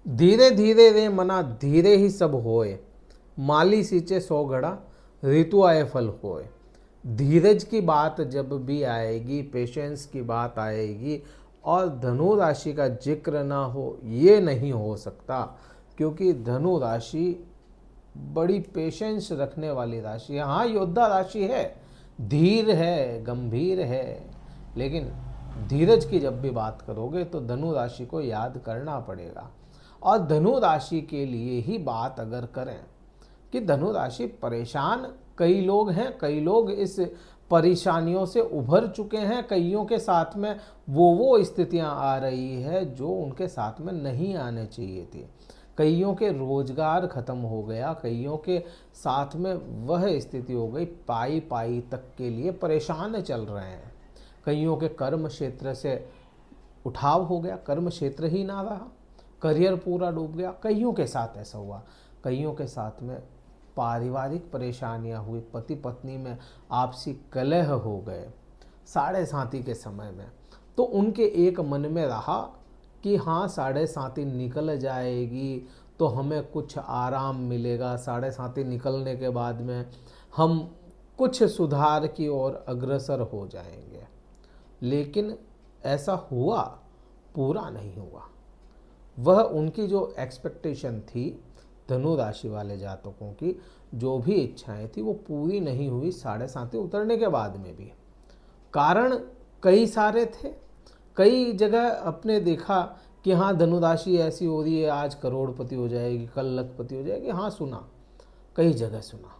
धीरे धीरे रे मना धीरे ही सब होए, माली सींचे 100 घड़ा ऋतु आए फल होए। धीरज की बात जब भी आएगी, पेशेंस की बात आएगी और धनु राशि का जिक्र ना हो ये नहीं हो सकता, क्योंकि धनु राशि बड़ी पेशेंस रखने वाली राशि है। हाँ, योद्धा राशि है, धीर है, गंभीर है, लेकिन धीरज की जब भी बात करोगे तो धनु राशि को याद करना पड़ेगा। और धनु राशि के लिए ही बात अगर करें कि धनु राशि परेशान कई लोग हैं, कई लोग इस परेशानियों से उभर चुके हैं, कईयों के साथ में वो स्थितियां आ रही है जो उनके साथ में नहीं आने चाहिए थी। कईयों के रोजगार खत्म हो गया, कईयों के साथ में वह स्थिति हो गई, पाई पाई तक के लिए परेशान चल रहे हैं। कईयों के कर्म क्षेत्र से उठाव हो गया, कर्म क्षेत्र ही ना रहा, करियर पूरा डूब गया। कईयों के साथ ऐसा हुआ, कईयों के साथ में पारिवारिक परेशानियां हुई, पति पत्नी में आपसी कलह हो गए साढ़े साथी के समय में। तो उनके एक मन में रहा कि हाँ, साढ़े साथी निकल जाएगी तो हमें कुछ आराम मिलेगा, साढ़े साथी निकलने के बाद में हम कुछ सुधार की ओर अग्रसर हो जाएंगे। लेकिन ऐसा हुआ, पूरा नहीं हुआ। वह उनकी जो एक्सपेक्टेशन थी, धनु राशि वाले जातकों की जो भी इच्छाएं थी, वो पूरी नहीं हुई साढ़े साथी उतरने के बाद में भी। कारण कई सारे थे, कई जगह अपने देखा कि हाँ, धनु राशि ऐसी हो रही है, आज करोड़पति हो जाएगी, कल लखपति हो जाएगी। हाँ, सुना, कई जगह सुना,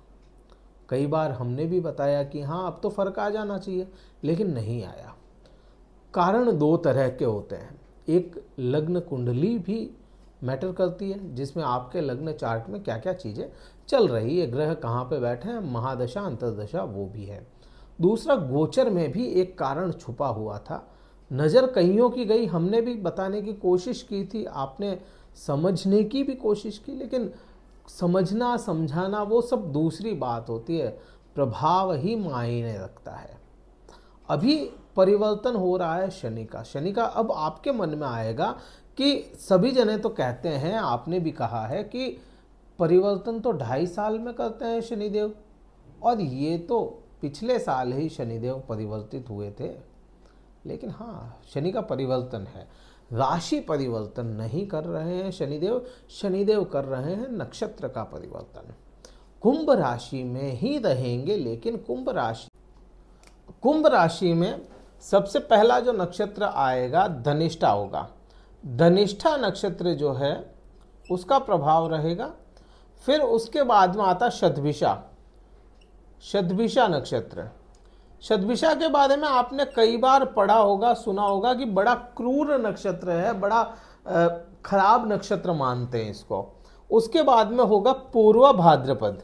कई बार हमने भी बताया कि हाँ, अब तो फर्क आ जाना चाहिए, लेकिन नहीं आया। कारण दो तरह के होते हैं। एक, लग्न कुंडली भी मैटर करती है, जिसमें आपके लग्न चार्ट में क्या क्या चीज़ें चल रही है, ग्रह कहाँ पे बैठे हैं, महादशा अंतर्दशा वो भी है। दूसरा, गोचर में भी एक कारण छुपा हुआ था, नज़र कईयों की गई, हमने भी बताने की कोशिश की थी, आपने समझने की भी कोशिश की, लेकिन समझना समझाना वो सब दूसरी बात होती है, प्रभाव ही मायने रखता है। अभी परिवर्तन हो रहा है शनि का। शनि का अब आपके मन में आएगा कि सभी जने तो कहते हैं, आपने भी कहा है कि परिवर्तन तो 2.5 साल में करते हैं शनिदेव, और ये तो पिछले साल ही शनिदेव परिवर्तित हुए थे। लेकिन हाँ, शनि का परिवर्तन है, राशि परिवर्तन नहीं कर रहे हैं शनिदेव। शनिदेव कर रहे हैं नक्षत्र का परिवर्तन। कुंभ राशि में ही रहेंगे, लेकिन कुंभ राशि में सबसे पहला जो नक्षत्र आएगा धनिष्ठा होगा। धनिष्ठा नक्षत्र जो है उसका प्रभाव रहेगा। फिर उसके बाद में आता शतभिषा, शतभिषा नक्षत्र। शतभिषा के बारे में आपने कई बार पढ़ा होगा, सुना होगा कि बड़ा क्रूर नक्षत्र है, बड़ा खराब नक्षत्र मानते हैं इसको। उसके बाद में होगा पूर्व भाद्रपद,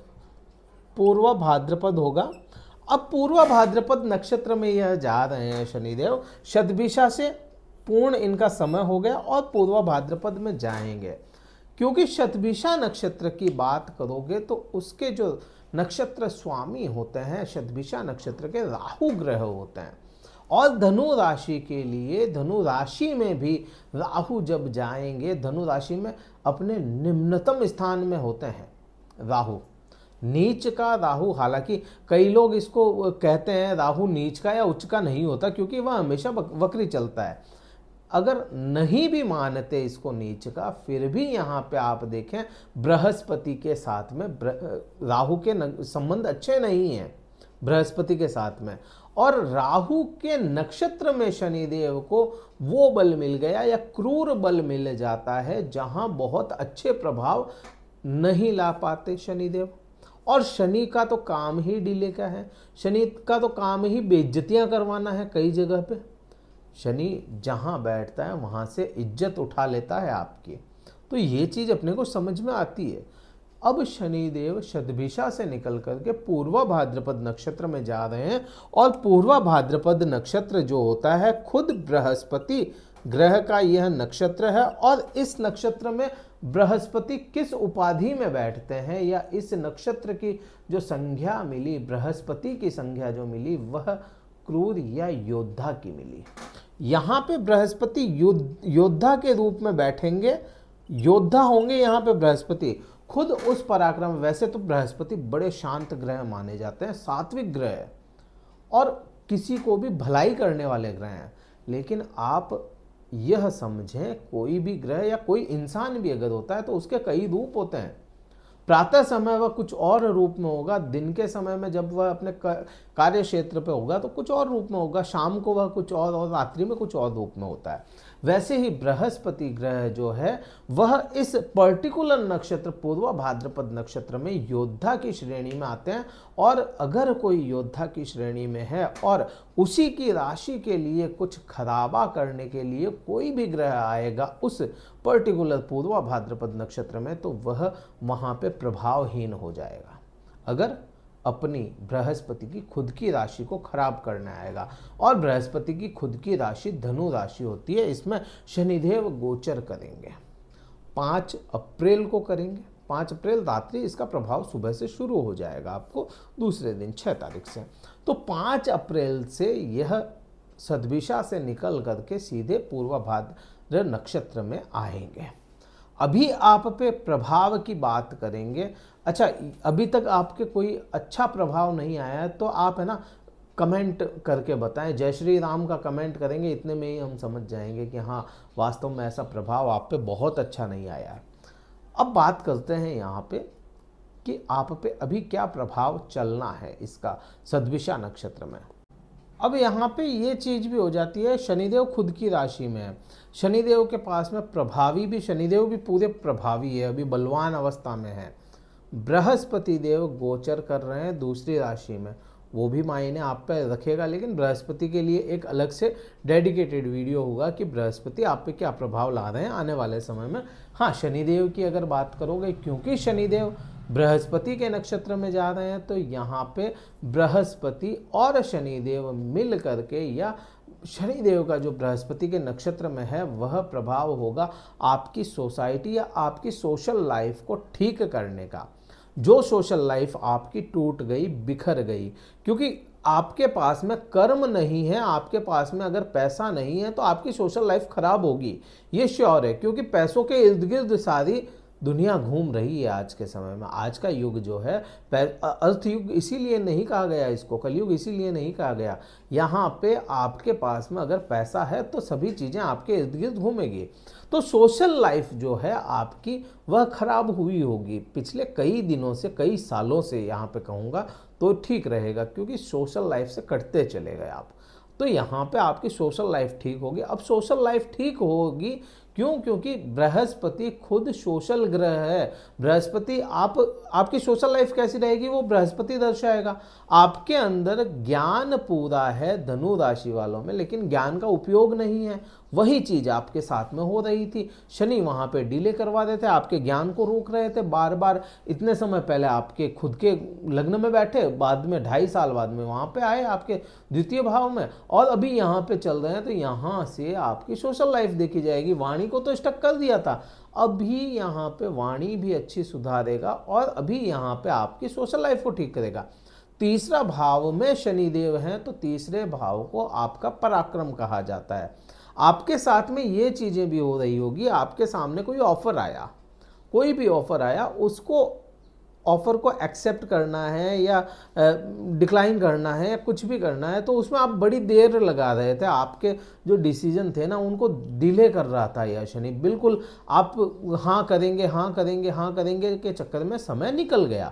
पूर्व भाद्रपद होगा। अब पूर्व भाद्रपद नक्षत्र में यह जा रहे हैं शनिदेव, शतभिषा से पूर्ण इनका समय हो गया और पूर्व भाद्रपद में जाएंगे। क्योंकि शतभिषा नक्षत्र की बात करोगे तो उसके जो नक्षत्र स्वामी होते हैं शतभिषा नक्षत्र के, राहु ग्रह होते हैं। और धनु राशि के लिए, धनु राशि में भी राहु जब जाएंगे, धनु राशि में अपने निम्नतम स्थान में होते हैं राहु, नीच का राहु। हालांकि कई लोग इसको कहते हैं राहु नीच का या उच्च का नहीं होता, क्योंकि वह हमेशा वक्री चलता है। अगर नहीं भी मानते इसको नीच का, फिर भी यहाँ पे आप देखें बृहस्पति के साथ में राहु के संबंध अच्छे नहीं हैं बृहस्पति के साथ में, और राहु के नक्षत्र में शनिदेव को वो बल मिल गया या क्रूर बल मिल जाता है जहाँ बहुत अच्छे प्रभाव नहीं ला पाते शनिदेव। और शनि का तो काम ही डिले का है, शनि का तो काम ही बेइज्जतियाँ करवाना है। कई जगह पे शनि जहाँ बैठता है वहाँ से इज्जत उठा लेता है आपकी। तो ये चीज़ अपने को समझ में आती है। अब शनिदेव शतभिषा से निकल करके पूर्व भाद्रपद नक्षत्र में जा रहे हैं, और पूर्व भाद्रपद नक्षत्र जो होता है खुद बृहस्पति ग्रह का यह नक्षत्र है। और इस नक्षत्र में बृहस्पति किस उपाधि में बैठते हैं, या इस नक्षत्र की जो संज्ञा मिली, बृहस्पति की संज्ञा जो मिली, वह क्रूर या योद्धा की मिली। यहाँ पे बृहस्पति योद्धा के रूप में बैठेंगे योद्धा होंगे यहाँ पे बृहस्पति, खुद उस पराक्रम। वैसे तो बृहस्पति बड़े शांत ग्रह माने जाते हैं, सात्विक ग्रह है और किसी को भी भलाई करने वाले ग्रह हैं, लेकिन आप यह समझें कोई भी ग्रह या कोई इंसान भी अगर होता है तो उसके कई रूप होते हैं। प्रातः समय वह कुछ और रूप में होगा, दिन के समय में जब वह अपने कार्य क्षेत्र पे होगा तो कुछ और रूप में होगा, शाम को वह कुछ और रात्रि में कुछ और रूप में होता है। वैसे ही बृहस्पति ग्रह जो है वह इस पर्टिकुलर नक्षत्र पूर्वा भाद्रपद नक्षत्र में योद्धा की श्रेणी में आते हैं। और अगर कोई योद्धा की श्रेणी में है और उसी की राशि के लिए कुछ खराबा करने के लिए कोई भी ग्रह आएगा उस पर्टिकुलर पूर्वा भाद्रपद नक्षत्र में, तो वह वहाँ पे प्रभावहीन हो जाएगा अगर अपनी बृहस्पति की खुद की राशि को खराब करने आएगा। और बृहस्पति की खुद की राशि धनु राशि होती है, इसमें शनिदेव गोचर करेंगे 5 अप्रैल को करेंगे। 5 अप्रैल रात्रि इसका प्रभाव सुबह से शुरू हो जाएगा आपको दूसरे दिन 6 तारीख से। तो 5 अप्रैल से यह सद्दिशा से निकल करके सीधे पूर्वा भाद्र नक्षत्र में आएंगे। अभी आप पे प्रभाव की बात करेंगे। अच्छा, अभी तक आपके कोई अच्छा प्रभाव नहीं आया है तो आप है ना कमेंट करके बताएं। जय श्री राम का कमेंट करेंगे, इतने में ही हम समझ जाएंगे कि हाँ वास्तव में ऐसा प्रभाव आप पे बहुत अच्छा नहीं आया है। अब बात करते हैं यहाँ पे कि आप पे अभी क्या प्रभाव चलना है इसका सद्दिशा नक्षत्र में। अब यहाँ पे ये चीज़ भी हो जाती है, शनिदेव खुद की राशि में है, शनिदेव के पास में प्रभावी भी, शनिदेव भी पूरे प्रभावी है, अभी बलवान अवस्था में है। बृहस्पति देव गोचर कर रहे हैं दूसरी राशि में, वो भी मायने आप पे रखेगा, लेकिन बृहस्पति के लिए एक अलग से डेडिकेटेड वीडियो होगा कि बृहस्पति आप पे क्या प्रभाव ला रहे हैं आने वाले समय में। हाँ, शनिदेव की अगर बात करोगे, क्योंकि शनिदेव बृहस्पति के नक्षत्र में जा रहे हैं तो यहाँ पे बृहस्पति और शनिदेव मिल करके, या शनिदेव का जो बृहस्पति के नक्षत्र में है वह प्रभाव होगा आपकी सोसाइटी या आपकी सोशल लाइफ को ठीक करने का। जो सोशल लाइफ आपकी टूट गई, बिखर गई, क्योंकि आपके पास में कर्म नहीं है, आपके पास में अगर पैसा नहीं है तो आपकी सोशल लाइफ खराब होगी, ये श्योर है। क्योंकि पैसों के इर्द गिर्द सारी दुनिया घूम रही है आज के समय में। आज का युग जो है, अर्थ युग इसीलिए नहीं कहा गया इसको, कलयुग इसीलिए नहीं कहा गया। यहाँ पे आपके पास में अगर पैसा है तो सभी चीज़ें आपके इर्द गिर्द घूमेगी। तो सोशल लाइफ जो है आपकी वह खराब हुई होगी पिछले कई दिनों से, कई सालों से यहाँ पे कहूँगा तो ठीक रहेगा, क्योंकि सोशल लाइफ से कटते चले गए आप। तो यहाँ पे आपकी सोशल लाइफ ठीक होगी। अब सोशल लाइफ ठीक होगी क्यों? क्योंकि बृहस्पति खुद सोशल ग्रह है। बृहस्पति आपकी सोशल लाइफ कैसी रहेगी वो बृहस्पति दर्शाएगा। आपके अंदर ज्ञान पूरा है धनु राशि वालों में, लेकिन ज्ञान का उपयोग नहीं है। वही चीज आपके साथ में हो रही थी। शनि वहां पे डिले करवा रहे थे, आपके ज्ञान को रोक रहे थे बार बार। इतने समय पहले आपके खुद के लग्न में बैठे, बाद में 2.5 साल बाद में वहां पे आए आपके द्वितीय भाव में, और अभी यहाँ पे चल रहे हैं। तो यहाँ से आपकी सोशल लाइफ देखी जाएगी। वाणी को तो स्टक कर दिया था, अभी यहाँ पे वाणी भी अच्छी सुधारेगा और अभी यहाँ पे आपकी सोशल लाइफ को ठीक करेगा। तीसरा भाव में शनिदेव हैं, तो तीसरे भाव को आपका पराक्रम कहा जाता है। आपके साथ में ये चीजें भी हो रही होगी। आपके सामने कोई ऑफर आया, कोई भी ऑफर आया, उसको ऑफर को एक्सेप्ट करना है या डिक्लाइन करना है या कुछ भी करना है, तो उसमें आप बड़ी देर लगा रहे थे। आपके जो डिसीजन थे ना उनको डिले कर रहा था यह शनि। बिल्कुल आप हाँ करेंगे हाँ करेंगे हाँ करेंगे के चक्कर में समय निकल गया।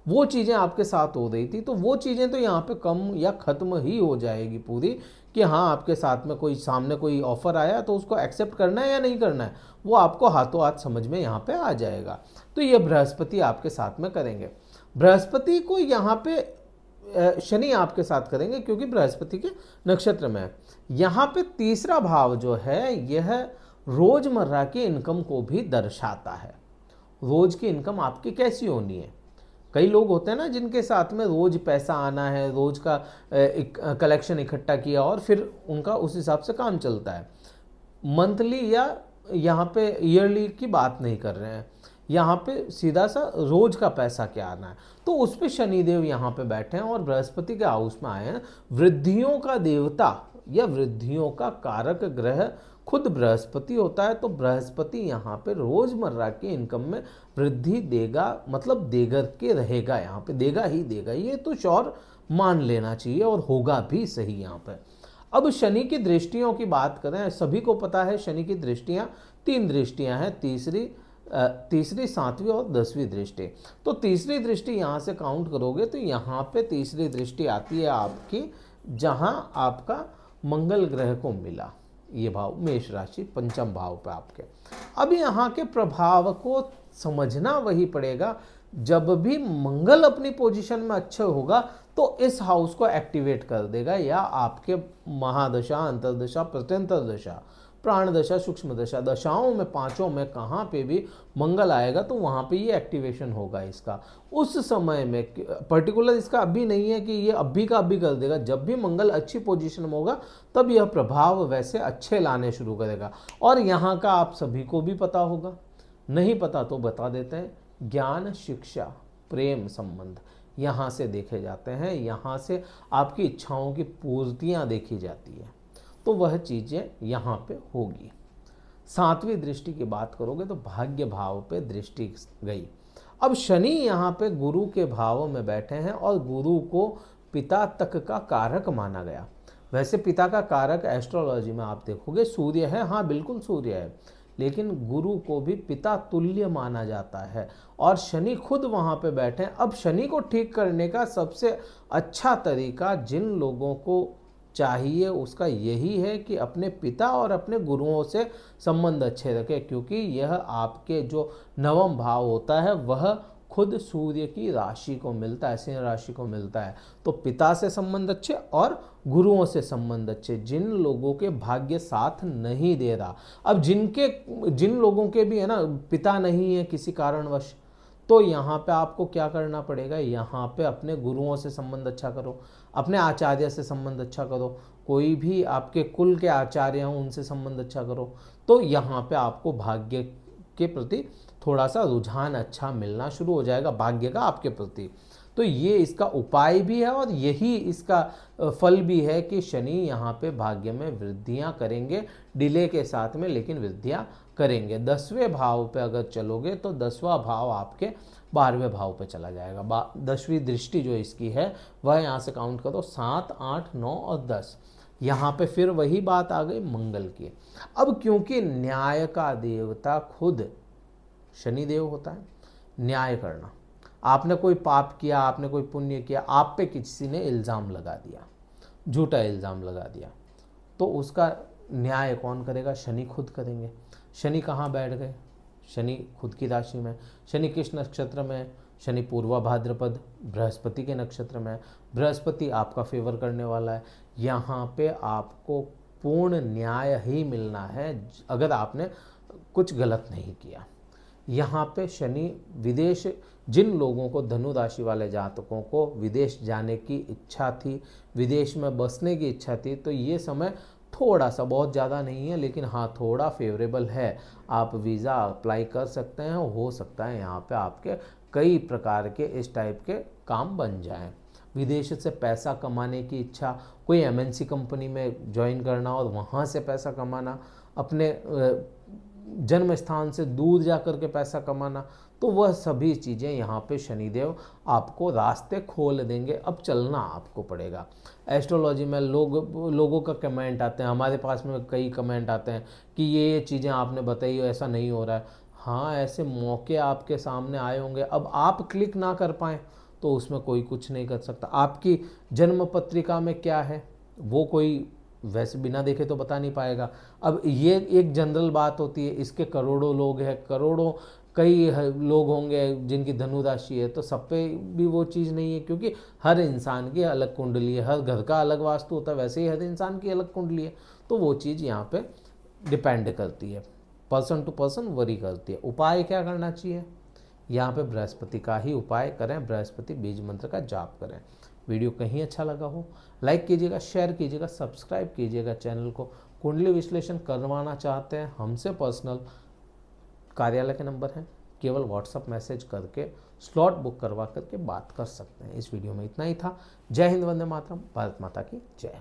वो चीज़ें आपके साथ हो रही थी, तो वो चीज़ें तो यहाँ पे कम या ख़त्म ही हो जाएगी पूरी, कि हाँ आपके साथ में कोई सामने कोई ऑफर आया तो उसको एक्सेप्ट करना है या नहीं करना है, वो आपको हाथों हाथ समझ में यहाँ पे आ जाएगा। तो ये बृहस्पति आपके साथ में करेंगे। बृहस्पति को यहाँ पे शनि आपके साथ करेंगे क्योंकि बृहस्पति के नक्षत्र में है। यहाँ पे तीसरा भाव जो है यह रोजमर्रा की इनकम को भी दर्शाता है। रोज की इनकम आपकी कैसी होनी है। कई लोग होते हैं ना जिनके साथ में रोज पैसा आना है, रोज का कलेक्शन इकट्ठा किया और फिर उनका उस हिसाब से काम चलता है। मंथली या यहाँ पे ईयरली की बात नहीं कर रहे हैं, यहाँ पे सीधा सा रोज का पैसा क्या आना है। तो उस पे शनिदेव यहाँ पे बैठे हैं और बृहस्पति के हाउस में आए हैं। वृद्धियों का देवता या वृद्धियों का कारक ग्रह खुद बृहस्पति होता है, तो बृहस्पति यहाँ पे रोजमर्रा के इनकम में वृद्धि देगा, मतलब देकर के रहेगा, यहाँ पे देगा ही देगा, ये तो श्योर मान लेना चाहिए और होगा भी सही यहाँ पे। अब शनि की दृष्टियों की बात करें, सभी को पता है शनि की दृष्टियां 3 दृष्टियां हैं, तीसरी 7वीं और 10वीं दृष्टि। तो तीसरी दृष्टि यहाँ से काउंट करोगे तो यहाँ पे तीसरी दृष्टि आती है आपकी, जहाँ आपका मंगल ग्रह को मिला, ये भाव मेष राशि पंचम भाव पे आपके। अब यहाँ के प्रभाव को समझना वही पड़ेगा, जब भी मंगल अपनी पोजीशन में अच्छा होगा तो इस हाउस को एक्टिवेट कर देगा, या आपके महादशा, अंतरदशा, प्रत्यंतर दशा, प्राण दशा, सूक्ष्म दशा, दशाओं में 5 में कहाँ पे भी मंगल आएगा तो वहाँ पे ये एक्टिवेशन होगा इसका। उस समय में पर्टिकुलर इसका अभी नहीं है कि ये अभी का अभी कर देगा, जब भी मंगल अच्छी पोजीशन में होगा तब यह प्रभाव वैसे अच्छे लाने शुरू करेगा। और यहाँ का आप सभी को भी पता होगा, नहीं पता तो बता देते हैं, ज्ञान, शिक्षा, प्रेम संबंध यहाँ से देखे जाते हैं, यहाँ से आपकी इच्छाओं की पूर्तियाँ देखी जाती है, तो वह चीज़ें यहाँ पे होगी। 7वीं दृष्टि की बात करोगे तो भाग्य भाव पे दृष्टि गई। अब शनि यहाँ पे गुरु के भाव में बैठे हैं और गुरु को पिता तक का कारक माना गया। वैसे पिता का कारक एस्ट्रोलॉजी में आप देखोगे सूर्य है, हाँ बिल्कुल सूर्य है, लेकिन गुरु को भी पिता तुल्य माना जाता है और शनि खुद वहाँ पे बैठे हैं। अब शनि को ठीक करने का सबसे अच्छा तरीका जिन लोगों को चाहिए उसका यही है कि अपने पिता और अपने गुरुओं से संबंध अच्छे रखें, क्योंकि यह आपके जो नवम भाव होता है वह खुद सूर्य की राशि को मिलता है, सिंह राशि को मिलता है। तो पिता से संबंध अच्छे और गुरुओं से संबंध अच्छे। जिन लोगों के भाग्य साथ नहीं दे रहा, अब जिन लोगों के भी है ना पिता नहीं है किसी कारणवश, तो यहाँ पे आपको क्या करना पड़ेगा, यहाँ पे अपने गुरुओं से संबंध अच्छा करो, अपने आचार्य से संबंध अच्छा करो, कोई भी आपके कुल के आचार्य हों उनसे संबंध अच्छा करो, तो यहाँ पे आपको भाग्य के प्रति थोड़ा सा रुझान अच्छा मिलना शुरू हो जाएगा, भाग्य का आपके प्रति। तो ये इसका उपाय भी है और यही इसका फल भी है कि शनि यहाँ पे भाग्य में वृद्धियाँ करेंगे, डिले के साथ में, लेकिन वृद्धियाँ करेंगे। 10वें भाव पे अगर चलोगे तो 10वां भाव आपके 12वें भाव पे चला जाएगा। 10वीं दृष्टि जो इसकी है वह यहाँ से काउंट करो 7, 8, 9 और 10। यहाँ पे फिर वही बात आ गई मंगल की। अब क्योंकि न्याय का देवता खुद शनिदेव होता है, न्याय करना, आपने कोई पाप किया, आपने कोई पुण्य किया, आप पे किसी ने इल्ज़ाम लगा दिया, झूठा इल्ज़ाम लगा दिया, तो उसका न्याय कौन करेगा, शनि खुद करेंगे। शनि कहाँ बैठ गए, शनि खुद की राशि में। शनि किस नक्षत्र में है, शनि पूर्वा भाद्रपद बृहस्पति के नक्षत्र में है। बृहस्पति आपका फेवर करने वाला है, यहाँ पे आपको पूर्ण न्याय ही मिलना है अगर आपने कुछ गलत नहीं किया। यहाँ पे शनि विदेश, जिन लोगों को धनु राशि वाले जातकों को विदेश जाने की इच्छा थी, विदेश में बसने की इच्छा थी, तो ये समय थोड़ा सा, बहुत ज़्यादा नहीं है लेकिन हाँ थोड़ा फेवरेबल है। आप वीज़ा अप्लाई कर सकते हैं, हो सकता है यहाँ पे आपके कई प्रकार के इस टाइप के काम बन जाएं। विदेश से पैसा कमाने की इच्छा, कोई एमएनसी कंपनी में ज्वाइन करना और वहाँ से पैसा कमाना, अपने जन्म स्थान से दूर जा कर के पैसा कमाना, तो वह सभी चीज़ें यहाँ पे शनिदेव आपको रास्ते खोल देंगे। अब चलना आपको पड़ेगा। एस्ट्रोलॉजी में लोगों का कमेंट आते हैं, हमारे पास में कई कमेंट आते हैं कि ये चीज़ें आपने बताई ऐसा नहीं हो रहा है। हाँ, ऐसे मौके आपके सामने आए होंगे, अब आप क्लिक ना कर पाएँ तो उसमें कोई कुछ नहीं कर सकता। आपकी जन्म पत्रिका में क्या है वो कोई वैसे बिना देखे तो बता नहीं पाएगा। अब ये एक जनरल बात होती है, इसके करोड़ों लोग हैं, करोड़ों कई लोग होंगे जिनकी धनु राशि है, तो सब पे भी वो चीज़ नहीं है, क्योंकि हर इंसान की अलग कुंडली है, हर घर का अलग वास्तु होता है, वैसे ही हर इंसान की अलग कुंडली है। तो वो चीज़ यहाँ पे डिपेंड करती है, पर्सन टू पर्सन वरी करती है। उपाय क्या करना चाहिए, यहाँ पे बृहस्पति का ही उपाय करें, बृहस्पति बीज मंत्र का जाप करें। वीडियो कहीं अच्छा लगा हो लाइक कीजिएगा, शेयर कीजिएगा, सब्सक्राइब कीजिएगा चैनल को। कुंडली विश्लेषण करवाना चाहते हैं हमसे, पर्सनल कार्यालय के नंबर हैं, केवल व्हाट्सअप मैसेज करके स्लॉट बुक करवा करके बात कर सकते हैं। इस वीडियो में इतना ही था। जय हिंद, वंदे मातरम, भारत माता की जय।